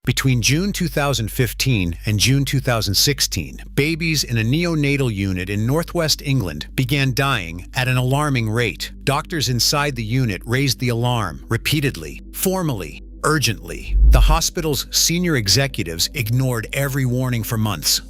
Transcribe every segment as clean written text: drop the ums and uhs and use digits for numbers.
Between June 2015 and June 2016, babies in a neonatal unit in northwest England began dying at an alarming rate. Doctors inside the unit raised the alarm repeatedly, formally, urgently. The hospital's senior executives ignored every warning for months.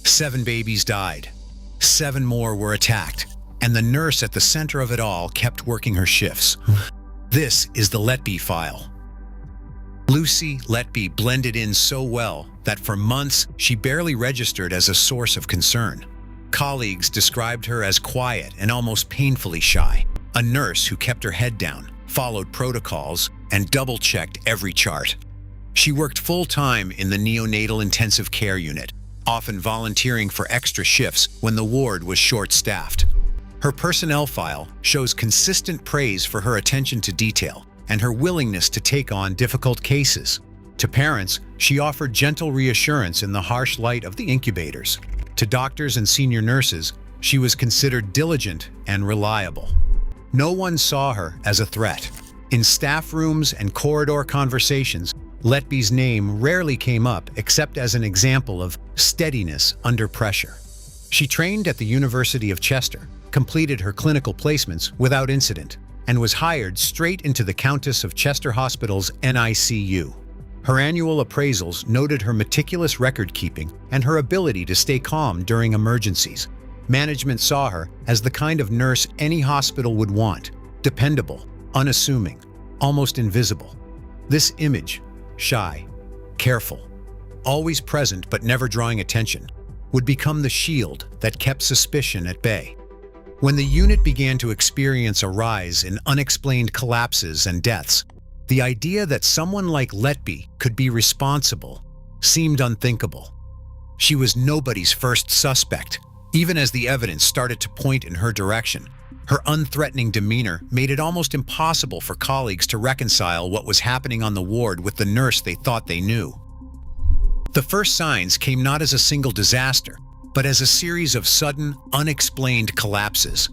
7 babies died. 7 more were attacked, and the nurse at the center of it all kept working her shifts. This is the Letby file. Lucy Letby blended in so well that for months she barely registered as a source of concern. Colleagues described her as quiet and almost painfully shy, a nurse who kept her head down, followed protocols, and double-checked every chart. She worked full-time in the neonatal intensive care unit, often volunteering for extra shifts when the ward was short-staffed. Her personnel file shows consistent praise for her attention to detail and her willingness to take on difficult cases. To parents, she offered gentle reassurance in the harsh light of the incubators. To doctors and senior nurses, she was considered diligent and reliable. No one saw her as a threat. In staff rooms and corridor conversations, Letby's name rarely came up except as an example of steadiness under pressure. She trained at the University of Chester, completed her clinical placements without incident, and was hired straight into the Countess of Chester Hospital's NICU. Her annual appraisals noted her meticulous record-keeping and her ability to stay calm during emergencies. Management saw her as the kind of nurse any hospital would want: dependable, unassuming, almost invisible. This image, shy, careful, always present but never drawing attention, would become the shield that kept suspicion at bay. When the unit began to experience a rise in unexplained collapses and deaths, the idea that someone like Letby could be responsible seemed unthinkable. She was nobody's first suspect, even as the evidence started to point in her direction. Her unthreatening demeanor made it almost impossible for colleagues to reconcile what was happening on the ward with the nurse they thought they knew. The first signs came not as a single disaster, but as a series of sudden, unexplained collapses.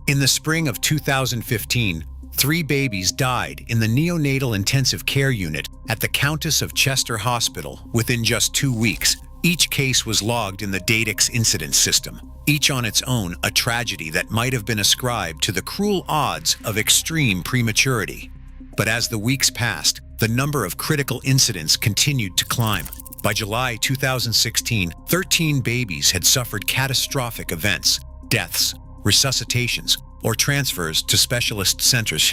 In the spring of 2015, 3 babies died in the neonatal intensive care unit at the Countess of Chester Hospital within just 2 weeks. Each case was logged in the Datix incident system, each on its own a tragedy that might have been ascribed to the cruel odds of extreme prematurity. But as the weeks passed, the number of critical incidents continued to climb. By July 2016, 13 babies had suffered catastrophic events, deaths, resuscitations, or transfers to specialist centers,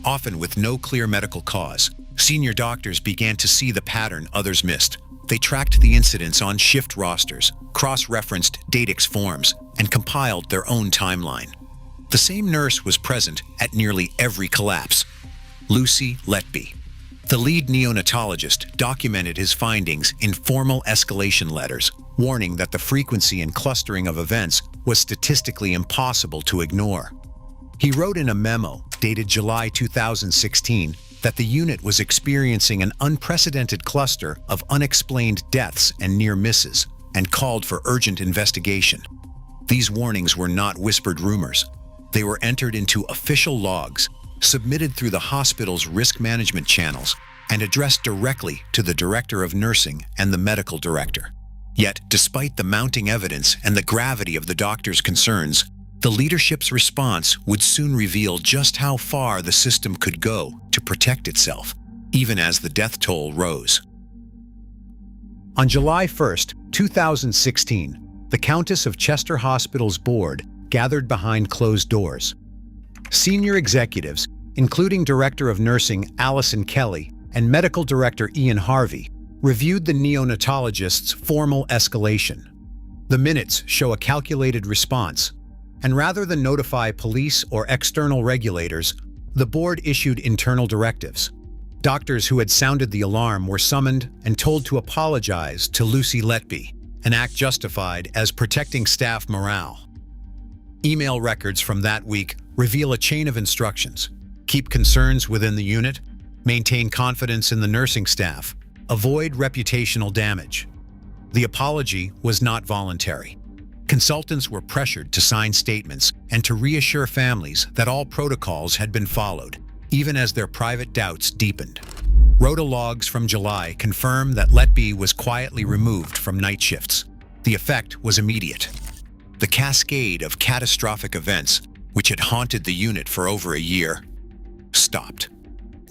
often with no clear medical cause. Senior doctors began to see the pattern others missed. They tracked the incidents on shift rosters, cross-referenced Datix forms, and compiled their own timeline. The same nurse was present at nearly every collapse: Lucy Letby. The lead neonatologist documented his findings in formal escalation letters, warning that the frequency and clustering of events was statistically impossible to ignore. He wrote in a memo dated July 2016 that the unit was experiencing an unprecedented cluster of unexplained deaths and near misses, and called for urgent investigation. These warnings were not whispered rumors. They were entered into official logs, submitted through the hospital's risk management channels, and addressed directly to the director of nursing and the medical director. Yet, despite the mounting evidence and the gravity of the doctor's concerns, the leadership's response would soon reveal just how far the system could go to protect itself, even as the death toll rose. On July 1st, 2016, the Countess of Chester Hospital's board gathered behind closed doors. Senior executives, including Director of Nursing Alison Kelly and Medical Director Ian Harvey, reviewed the neonatologist's formal escalation. The minutes show a calculated response, and rather than notify police or external regulators, the board issued internal directives. Doctors who had sounded the alarm were summoned and told to apologize to Lucy Letby, an act justified as protecting staff morale. Email records from that week reveal a chain of instructions: keep concerns within the unit, maintain confidence in the nursing staff, avoid reputational damage. The apology was not voluntary. Consultants were pressured to sign statements and to reassure families that all protocols had been followed, even as their private doubts deepened. Rota logs from July confirm that Letby was quietly removed from night shifts. The effect was immediate. The cascade of catastrophic events, which had haunted the unit for over a year, stopped.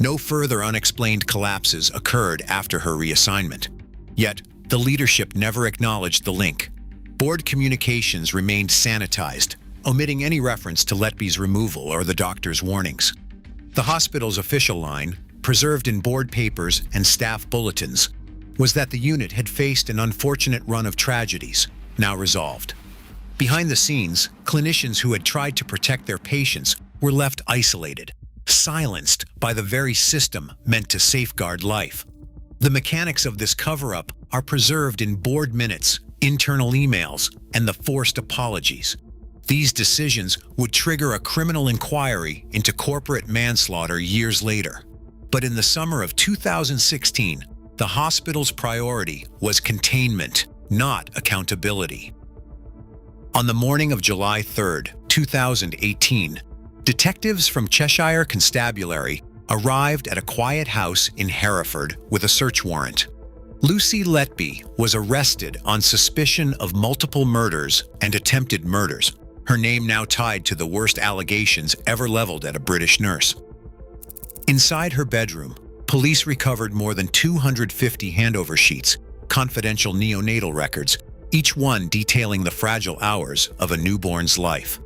No further unexplained collapses occurred after her reassignment. Yet, the leadership never acknowledged the link. Board communications remained sanitized, omitting any reference to Letby's removal or the doctor's warnings. The hospital's official line, preserved in board papers and staff bulletins, was that the unit had faced an unfortunate run of tragedies, now resolved. Behind the scenes, clinicians who had tried to protect their patients were left isolated, silenced by the very system meant to safeguard life. The mechanics of this cover-up are preserved in board minutes, internal emails, and the forced apologies. These decisions would trigger a criminal inquiry into corporate manslaughter years later. But in the summer of 2016, the hospital's priority was containment, not accountability. On the morning of July 3, 2018, detectives from Cheshire Constabulary arrived at a quiet house in Hereford with a search warrant. Lucy Letby was arrested on suspicion of multiple murders and attempted murders, her name now tied to the worst allegations ever leveled at a British nurse. Inside her bedroom, police recovered more than 250 handover sheets, confidential neonatal records, each one detailing the fragile hours of a newborn's life.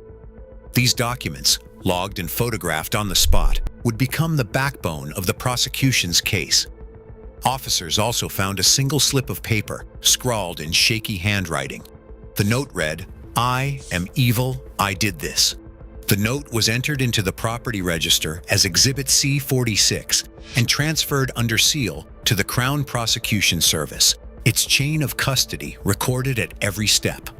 These documents, logged and photographed on the spot, would become the backbone of the prosecution's case. Officers also found a single slip of paper, scrawled in shaky handwriting. The note read, "I am evil, I did this." The note was entered into the property register as Exhibit C-46 and transferred under seal to the Crown Prosecution Service, its chain of custody recorded at every step.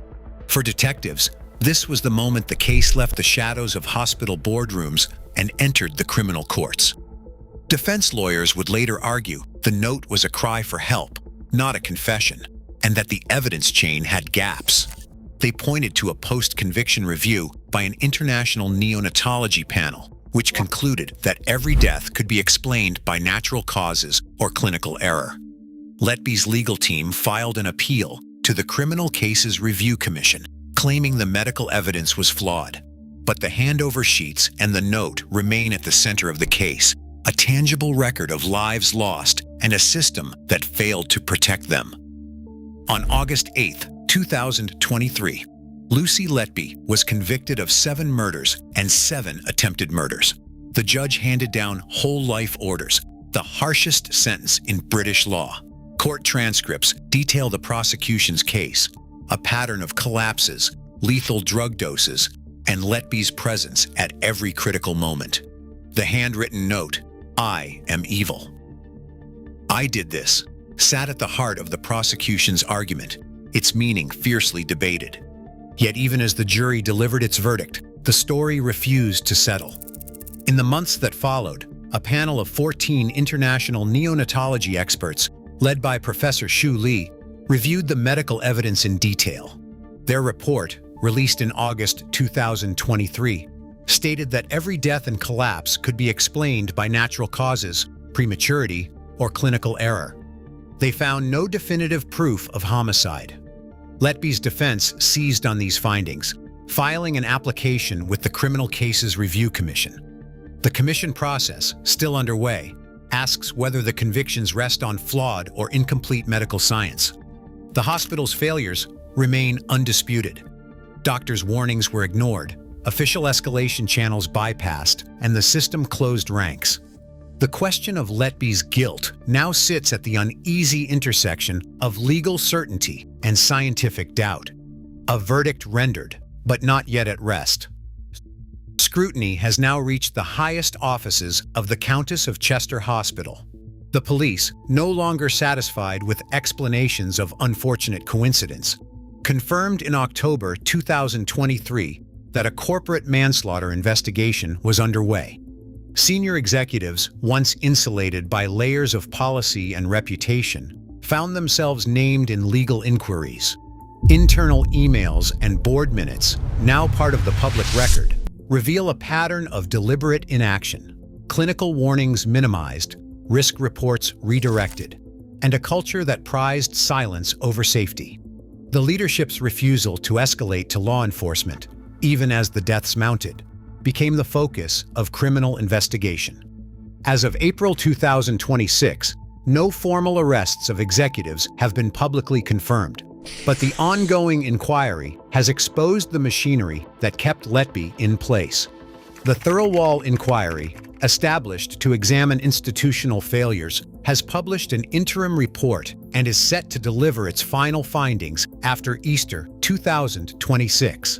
For detectives, this was the moment the case left the shadows of hospital boardrooms and entered the criminal courts. Defense lawyers would later argue the note was a cry for help, not a confession, and that the evidence chain had gaps. They pointed to a post-conviction review by an international neonatology panel, which concluded that every death could be explained by natural causes or clinical error. Letby's legal team filed an appeal to the Criminal Cases Review Commission, claiming the medical evidence was flawed. But the handover sheets and the note remain at the center of the case, a tangible record of lives lost and a system that failed to protect them. On August 8, 2023, Lucy Letby was convicted of 7 murders and 7 attempted murders. The judge handed down whole life orders, the harshest sentence in British law. Court transcripts detail the prosecution's case, a pattern of collapses, lethal drug doses, and Letby's presence at every critical moment. The handwritten note, "I am evil, I did this," sat at the heart of the prosecution's argument, its meaning fiercely debated. Yet even as the jury delivered its verdict, the story refused to settle. In the months that followed, a panel of 14 international neonatology experts, led by Professor Xu Li, reviewed the medical evidence in detail. Their report, released in August 2023, stated that every death and collapse could be explained by natural causes, prematurity, or clinical error. They found no definitive proof of homicide. Letby's defense seized on these findings, filing an application with the Criminal Cases Review Commission. The commission process, still underway, asks whether the convictions rest on flawed or incomplete medical science. The hospital's failures remain undisputed. Doctors' warnings were ignored, official escalation channels bypassed, and the system closed ranks. The question of Letby's guilt now sits at the uneasy intersection of legal certainty and scientific doubt. A verdict rendered, but not yet at rest. Scrutiny has now reached the highest offices of the Countess of Chester Hospital. The police, no longer satisfied with explanations of unfortunate coincidence, confirmed in October 2023 that a corporate manslaughter investigation was underway. Senior executives, once insulated by layers of policy and reputation, found themselves named in legal inquiries. Internal emails and board minutes, now part of the public record, reveal a pattern of deliberate inaction, clinical warnings minimized, risk reports redirected, and a culture that prized silence over safety. The leadership's refusal to escalate to law enforcement, even as the deaths mounted, became the focus of criminal investigation. As of April 2026, no formal arrests of executives have been publicly confirmed, but the ongoing inquiry has exposed the machinery that kept Letby in place. The Thirlwall Inquiry, established to examine institutional failures, has published an interim report and is set to deliver its final findings after Easter 2026.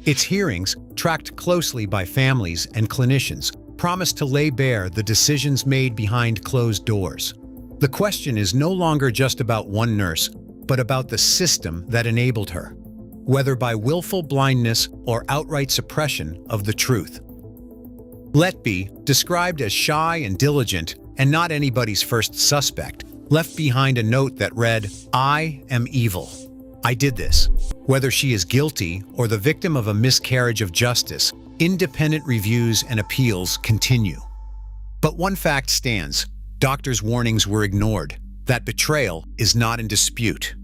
Its hearings, tracked closely by families and clinicians, promise to lay bare the decisions made behind closed doors. The question is no longer just about one nurse, but about the system that enabled her, whether by willful blindness or outright suppression of the truth. Letby, described as shy and diligent and not anybody's first suspect, left behind a note that read, "I am evil. I did this." Whether she is guilty or the victim of a miscarriage of justice, independent reviews and appeals continue. But one fact stands: doctors' warnings were ignored. That betrayal is not in dispute.